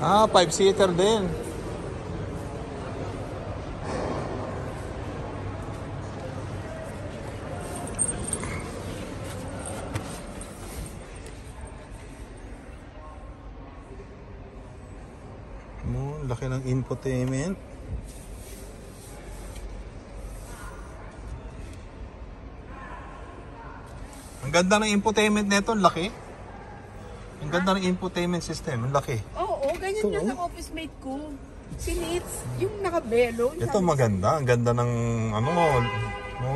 Ah, 5-seater din. Laki ng infotainment. Ang ganda ng infotainment nito, laki. Ang ganda ng infotainment system, ang laki. Oo, ganyan ito, nga sa office mate ko. Si Nitz, yung nakabelo. Ito maganda, ang ganda ng ano, no?